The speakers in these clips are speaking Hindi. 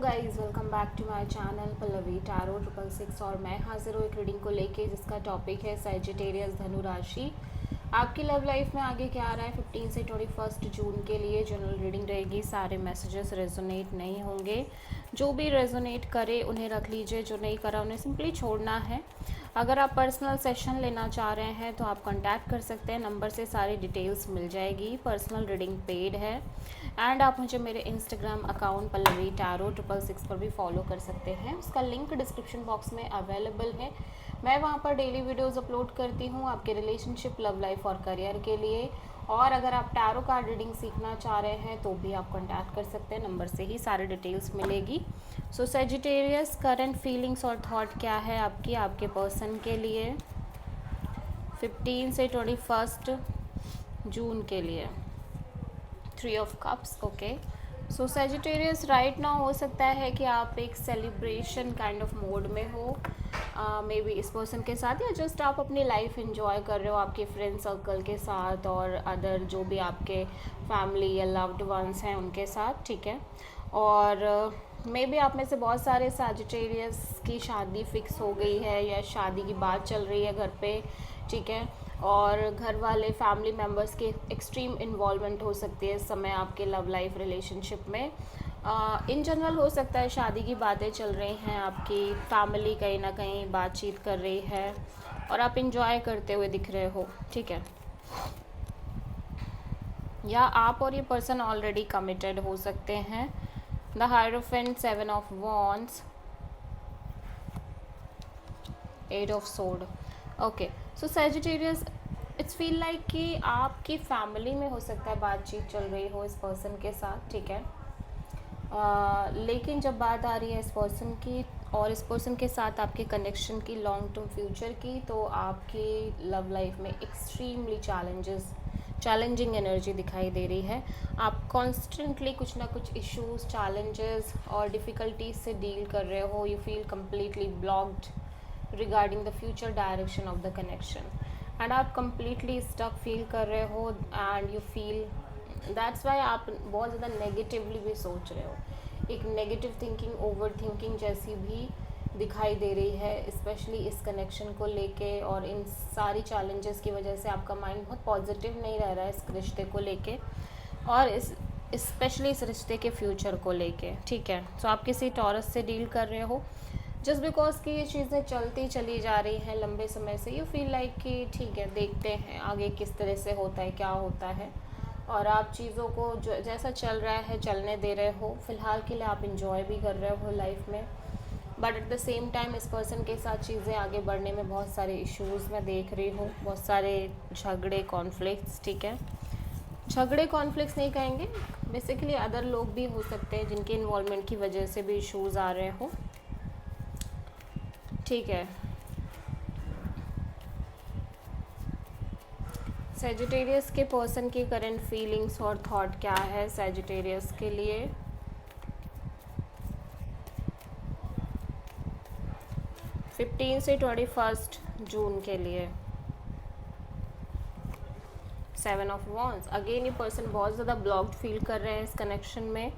Guys, welcome back to my channel Pallavi tarot 666 और मैं हाजिर हूँ एक रीडिंग को लेके जिसका टॉपिक है सैजिटेरियस धनु राशि। आपकी लव लाइफ में आगे क्या आ रहा है 15 से 21 जून के लिए जनरल रीडिंग रहेगी। सारे मैसेजेस रेजोनेट नहीं होंगे, जो भी रेजोनेट करे उन्हें रख लीजिए, जो नहीं करा उन्हें सिंपली छोड़ना है। अगर आप पर्सनल सेशन लेना चाह रहे हैं तो आप कांटेक्ट कर सकते हैं, नंबर से सारी डिटेल्स मिल जाएगी। पर्सनल रीडिंग पेड है एंड आप मुझे मेरे इंस्टाग्राम अकाउंट पल्लवी टैरो 666 पर भी फॉलो कर सकते हैं, उसका लिंक डिस्क्रिप्शन बॉक्स में अवेलेबल है। मैं वहाँ पर डेली वीडियोस अपलोड करती हूँ आपके रिलेशनशिप, लव लाइफ और करियर के लिए। और अगर आप टैरो कार्ड रीडिंग सीखना चाह रहे हैं तो भी आप कांटेक्ट कर सकते हैं, नंबर से ही सारी डिटेल्स मिलेगी। सो सैजिटेरियस, करंट फीलिंग्स और थॉट क्या है आपके पर्सन के लिए 15 से 21 जून के लिए। 3 of cups. Okay, so Sagittarius right now हो सकता है कि आप एक सेलिब्रेशन काइंड ऑफ मोड में हो, मे बी इस पर्सन के साथ, या जस्ट आप अपनी लाइफ एंजॉय कर रहे हो आपके फ्रेंड सर्कल के साथ और अदर जो भी आपके फैमिली या लव्ड वंस हैं उनके साथ, ठीक है। और मे बी आप में से बहुत सारे सैजिटेरियस की शादी फिक्स हो गई है या शादी की बात चल रही है घर पे, ठीक है। और घर वाले फैमिली मेम्बर्स के एक्सट्रीम इन्वॉल्वमेंट हो सकती है इस समय आपके लव लाइफ रिलेशनशिप में। इन जनरल हो सकता है शादी की बातें चल रही हैं, आपकी फैमिली कहीं ना कहीं बातचीत कर रही है और आप इंजॉय करते हुए दिख रहे हो, ठीक है। या आप और ये पर्सन ऑलरेडी कमिटेड हो सकते हैं। The hierophant, 7 of wands, 8 of sword. Okay, so Sagittarius, it's feel like कि आपकी फैमिली में हो सकता है बातचीत चल रही हो इस पर्सन के साथ, ठीक है। लेकिन जब बात आ रही है इस पर्सन की और इस पर्सन के साथ आपके कनेक्शन की, लॉन्ग टर्म फ्यूचर की, तो आपकी लव लाइफ में एक्सट्रीमली चैलेंजिंग एनर्जी दिखाई दे रही है। आप कॉन्स्टेंटली कुछ ना कुछ इश्यूज, चैलेंजेस और डिफ़िकल्टीज से डील कर रहे हो। You feel completely blocked regarding the future direction of the connection and आप कम्प्लीटली स्टक फील कर रहे हो and you feel that's why आप बहुत ज़्यादा नेगेटिवली भी सोच रहे हो। एक नेगेटिव थिंकिंग, ओवर थिंकिंग जैसी भी दिखाई दे रही है, स्पेशली इस कनेक्शन को लेके। और इन सारी चैलेंजेस की वजह से आपका माइंड बहुत पॉजिटिव नहीं रह रहा है इस रिश्ते को लेके और स्पेशली इस रिश्ते के फ्यूचर को लेके, ठीक है। सो आप किसी टॉरस से डील कर रहे हो जस्ट बिकॉज कि ये चीज़ें चलती चली जा रही हैं लंबे समय से। यू फील लाइक कि ठीक है, देखते हैं आगे किस तरह से होता है, क्या होता है, और आप चीज़ों को जो जैसा चल रहा है चलने दे रहे हो। फ़िलहाल के लिए आप इंजॉय भी कर रहे हो लाइफ में, but at the same time इस पर्सन के साथ चीज़ें आगे बढ़ने में बहुत सारे इश्यूज़ मैं देख रही हूँ, बहुत सारे झगड़े, कॉन्फ्लिक्ट्स, ठीक है। झगड़े कॉन्फ्लिक्ट्स नहीं कहेंगे, बेसिकली अदर लोग भी हो सकते हैं जिनके इन्वॉल्वमेंट की वजह से भी इश्यूज़ आ रहे हो, ठीक है। सैजिटेरियस के पर्सन की करंट फीलिंग्स और थॉट क्या है सैजिटेरियस के लिए 15 से 21 जून के लिए। 7 ऑफ वॉन्ड्स। अगेन ये पर्सन बहुत ज़्यादा ब्लॉक्ड फील कर रहे हैं इस कनेक्शन में,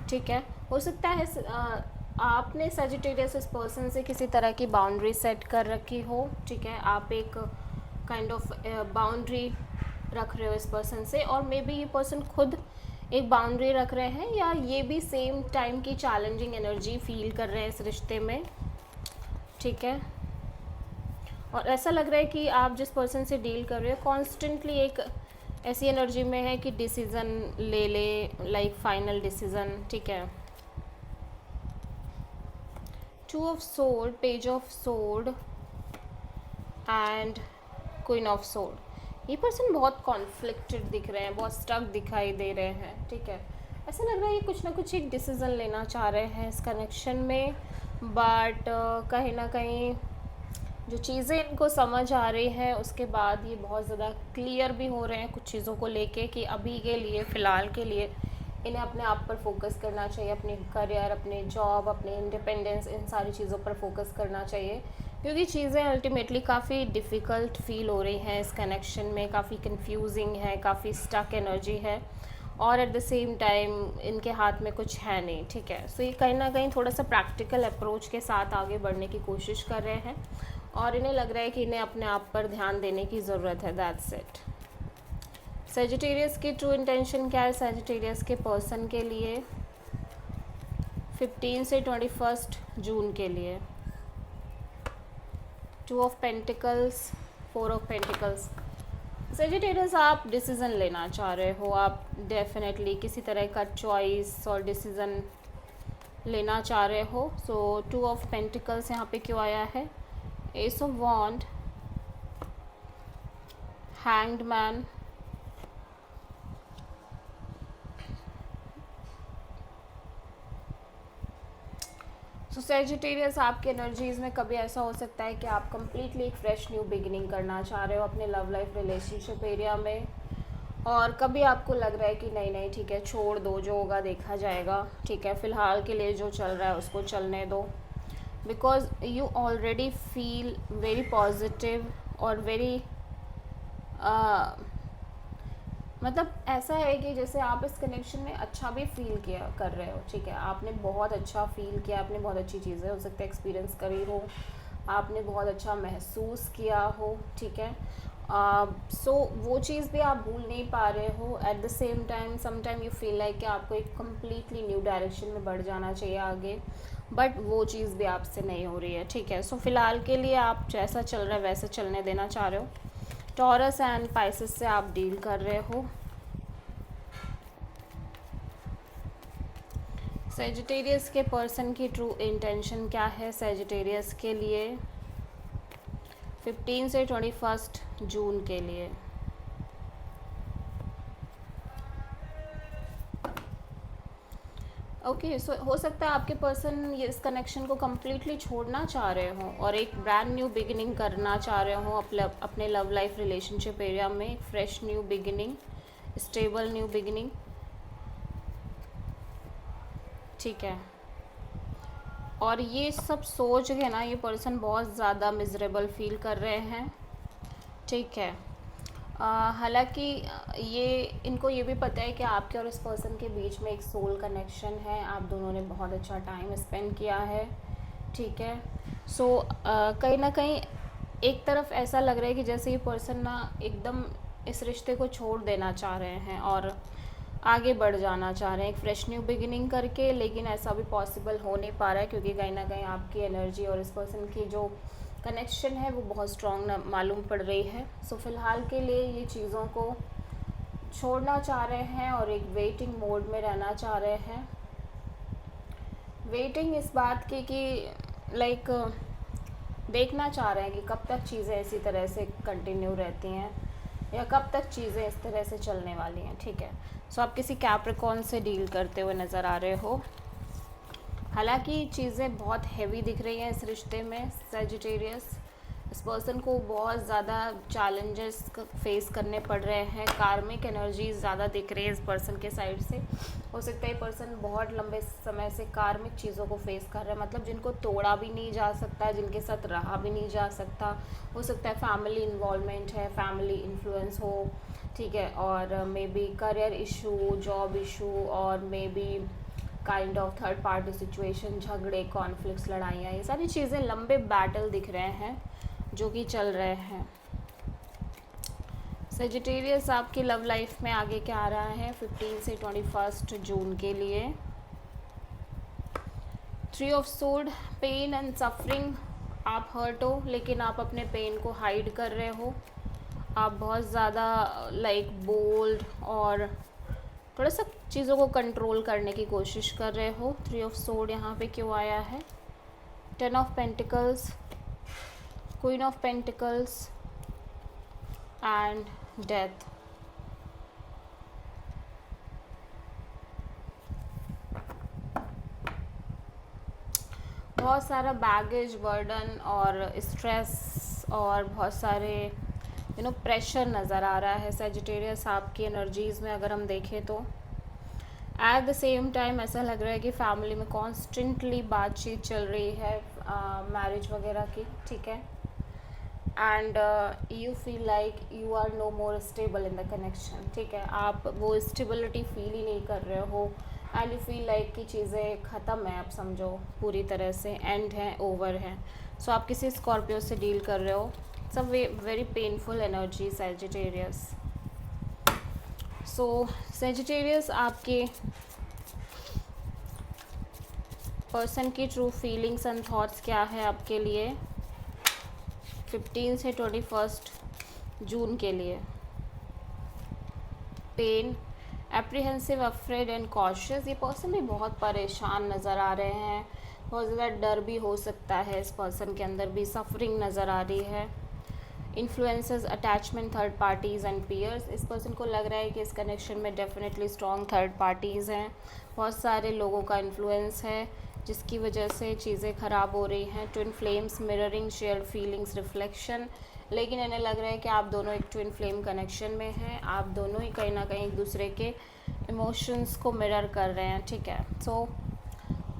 ठीक है। हो सकता है आपने सैजिटेरियस इस पर्सन से किसी तरह की बाउंड्री सेट कर रखी हो, ठीक है। आप एक काइंड ऑफ बाउंड्री रख रहे हो इस पर्सन से, और मे बी ये पर्सन खुद एक बाउंड्री रख रहे हैं, या ये भी सेम टाइम की चैलेंजिंग एनर्जी फील कर रहे हैं इस रिश्ते में, ठीक है। और ऐसा लग रहा है कि आप जिस पर्सन से डील कर रहे हो कॉन्स्टेंटली एक ऐसी एनर्जी में है कि डिसीज़न ले ले, लाइक फाइनल डिसीज़न, ठीक है। 2 of sword, page of sword and queen of sword. ये पर्सन बहुत कॉन्फ्लिक्टेड दिख रहे हैं, बहुत स्टक दिखाई दे रहे हैं, ठीक है। ऐसा लग रहा है ये कुछ ना कुछ एक डिसीज़न लेना चाह रहे हैं इस कनेक्शन में, बट कहीं ना कहीं जो चीज़ें इनको समझ आ रही हैं उसके बाद ये बहुत ज़्यादा क्लियर भी हो रहे हैं कुछ चीज़ों को लेके कि अभी के लिए, फ़िलहाल के लिए इन्हें अपने आप पर फोकस करना चाहिए, अपने करियर, अपने जॉब, अपने इंडिपेंडेंस, इन सारी चीज़ों पर फोकस करना चाहिए, क्योंकि चीज़ें अल्टीमेटली काफ़ी डिफ़िकल्ट फील हो रही हैं इस कनेक्शन में, काफ़ी कंफ्यूजिंग है, काफ़ी स्टक एनर्जी है। और एट द सेम टाइम इनके हाथ में कुछ है नहीं, ठीक है। सो ये कहीं ना कहीं थोड़ा सा प्रैक्टिकल अप्रोच के साथ आगे बढ़ने की कोशिश कर रहे हैं और इन्हें लग रहा है कि इन्हें अपने आप पर ध्यान देने की ज़रूरत है। That's it. सजिटेरियस की ट्रू इंटेंशन क्या है सजिटेरियस के पर्सन के लिए 15 से 21 जून के लिए? 2 of pentacles, 4 of pentacles. Sagittarius आप डिसीज़न लेना चाह रहे हो, आप डेफिनेटली किसी तरह का चॉइस और डिसीज़न लेना चाह रहे हो। सो 2 ऑफ पेंटिकल्स यहाँ पे क्यों आया है? Ace of wand, hanged man, so Sagittarius आपके एनर्जीज़ में कभी ऐसा हो सकता है कि आप कम्प्लीटली एक फ्रेश न्यू बिगिनिंग करना चाह रहे हो अपने लव लाइफ रिलेशनशिप एरिया में, और कभी आपको लग रहा है कि नहीं नहीं ठीक है, छोड़ दो, जो होगा देखा जाएगा, ठीक है, फ़िलहाल के लिए जो चल रहा है उसको चलने दो। Because you already feel very positive और वेरी मतलब ऐसा है कि जैसे आप इस कनेक्शन में अच्छा भी फील किया कर रहे हो, ठीक है, आपने बहुत अच्छा फील किया, आपने बहुत अच्छी चीज़ें हो सकता है एक्सपीरियंस करी हो, आपने बहुत अच्छा महसूस किया हो, ठीक है। सो वो चीज़ भी आप भूल नहीं पा रहे हो। At the same time some time you feel like कि आपको एक कम्प्लीटली न्यू डायरेक्शन में बढ़ जाना चाहिए आगे, बट वो चीज़ भी आपसे नहीं हो रही है, ठीक है। सो फिलहाल के लिए आप जैसा चल रहा है वैसे चलने देना चाह रहे हो। टॉरस एंड पाइसेस से आप डील कर रहे हो। सजिटेरियस के पर्सन की ट्रू इंटेंशन क्या है सजिटेरियस के लिए 15 से 21 जून के लिए? ओके, सो हो सकता है आपके पर्सन ये इस कनेक्शन को कम्प्लीटली छोड़ना चाह रहे हो और एक ब्रांड न्यू बिगिनिंग करना चाह रहे हो अपने लव लाइफ रिलेशनशिप एरिया में, एक fresh new beginning, stable new beginning, ठीक है। और ये सब सोच के ना ये पर्सन बहुत ज़्यादा मिजरेबल फील कर रहे हैं, ठीक है। हालांकि ये इनको ये भी पता है कि आपके और इस पर्सन के बीच में एक सोल कनेक्शन है, आप दोनों ने बहुत अच्छा टाइम स्पेंड किया है, ठीक है। सो कहीं ना कहीं एक तरफ ऐसा लग रहा है कि जैसे ये पर्सन ना एकदम इस रिश्ते को छोड़ देना चाह रहे हैं और आगे बढ़ जाना चाह रहे हैं एक फ्रेश न्यू बिगिनिंग करके, लेकिन ऐसा भी पॉसिबल हो नहीं पा रहा है क्योंकि कहीं ना कहीं आपकी एनर्जी और इस पर्सन की जो कनेक्शन है वो बहुत स्ट्रॉन्ग मालूम पड़ रही है। सो फिलहाल के लिए ये चीज़ों को छोड़ना चाह रहे हैं और एक वेटिंग मोड में रहना चाह रहे हैं। वेटिंग इस बात की कि लाइक देखना चाह रहे हैं कि कब तक चीज़ें इसी तरह से कंटिन्यू रहती हैं या कब तक चीज़ें इस तरह से चलने वाली हैं, ठीक है। सो आप किसी कैप्रिकॉर्न से डील करते हुए नज़र आ रहे हो। हालांकि चीज़ें बहुत हैवी दिख रही हैं इस रिश्ते में सजिटेरियस, इस पर्सन को बहुत ज़्यादा चैलेंजेस फेस करने पड़ रहे हैं, कार्मिक एनर्जी ज़्यादा दिख रही है इस पर्सन के साइड से। हो सकता है ये पर्सन बहुत लंबे समय से कार्मिक चीज़ों को फेस कर रहा है, मतलब जिनको तोड़ा भी नहीं जा सकता, जिनके साथ रहा भी नहीं जा सकता। हो सकता है फैमिली इन्वॉल्वमेंट है, फैमिली इन्फ्लुएंस हो, ठीक है, और may be career issue, job issue, और may be kind of third party situation, झगड़े, कॉन्फ्लिक्ट्स, लड़ाइयाँ, ये सारी चीज़ें लंबे बैटल दिख रहे हैं जो कि चल रहे हैं। सजिटेरियस आपकी लव लाइफ में आगे क्या आ रहा है 15 से 21 जून के लिए? 3 of sword, pain and suffering. आप हर्ट हो लेकिन आप अपने पेन को हाइड कर रहे हो, आप बहुत ज़्यादा लाइक बोल्ड और थोड़ा सा चीज़ों को कंट्रोल करने की कोशिश कर रहे हो। 3 ऑफ सोर्ड यहाँ पे क्यों आया है? 10 of pentacles, queen of pentacles and death. बहुत सारा बैगेज, बर्डन और स्ट्रेस और बहुत सारे प्रेशर नज़र आ रहा है सजिटेरियस आपकी एनर्जीज़ में अगर हम देखें तो। एट द सेम टाइम ऐसा लग रहा है कि फैमिली में कॉन्स्टेंटली बातचीत चल रही है मैरिज वगैरह की, ठीक है। And you feel like you are no more stable in the connection, ठीक है, आप वो स्टेबिलिटी फील ही नहीं कर रहे हो एंड यू फील लाइक कि चीज़ें ख़त्म है, आप समझो पूरी तरह से एंड है, ओवर है. सो आप किसी स्कॉर्पियो से डील कर रहे हो. It's a very painful energy Sagittarius. So Sagittarius, आपके पर्सन की ट्रू फीलिंग्स एंड थॉट्स क्या है आपके लिए 15 से 21 जून के लिए. Pain, apprehensive, afraid and cautious. ये पर्सन भी बहुत परेशान नज़र आ रहे हैं, बहुत ज़्यादा डर भी हो सकता है इस पर्सन के अंदर भी, सफरिंग नज़र आ रही है. Influences, attachment, third parties and peers. इस पर्सन को लग रहा है कि इस कनेक्शन में डेफिनेटली स्ट्रॉन्ग थर्ड पार्टीज़ हैं, बहुत सारे लोगों का इन्फ्लुएंस है जिसकी वजह से चीज़ें ख़राब हो रही हैं. Twin flames, mirroring, shared feelings, reflection. लेकिन इन्हें लग रहा है कि आप दोनों एक ट्विन फ्लेम कनेक्शन में हैं, आप दोनों ही कहीं ना कहीं एक दूसरे के इमोशंस को मिरर कर रहे हैं, ठीक है. So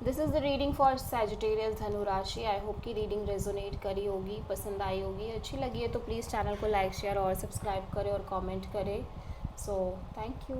this is the reading for Sagittarius धनु राशि. आई होप कि रीडिंग रेजोनेट करी होगी, पसंद आई होगी. अच्छी लगी है तो प्लीज़ चैनल को लाइक, शेयर और सब्सक्राइब करें और कमेंट करें. So thank you.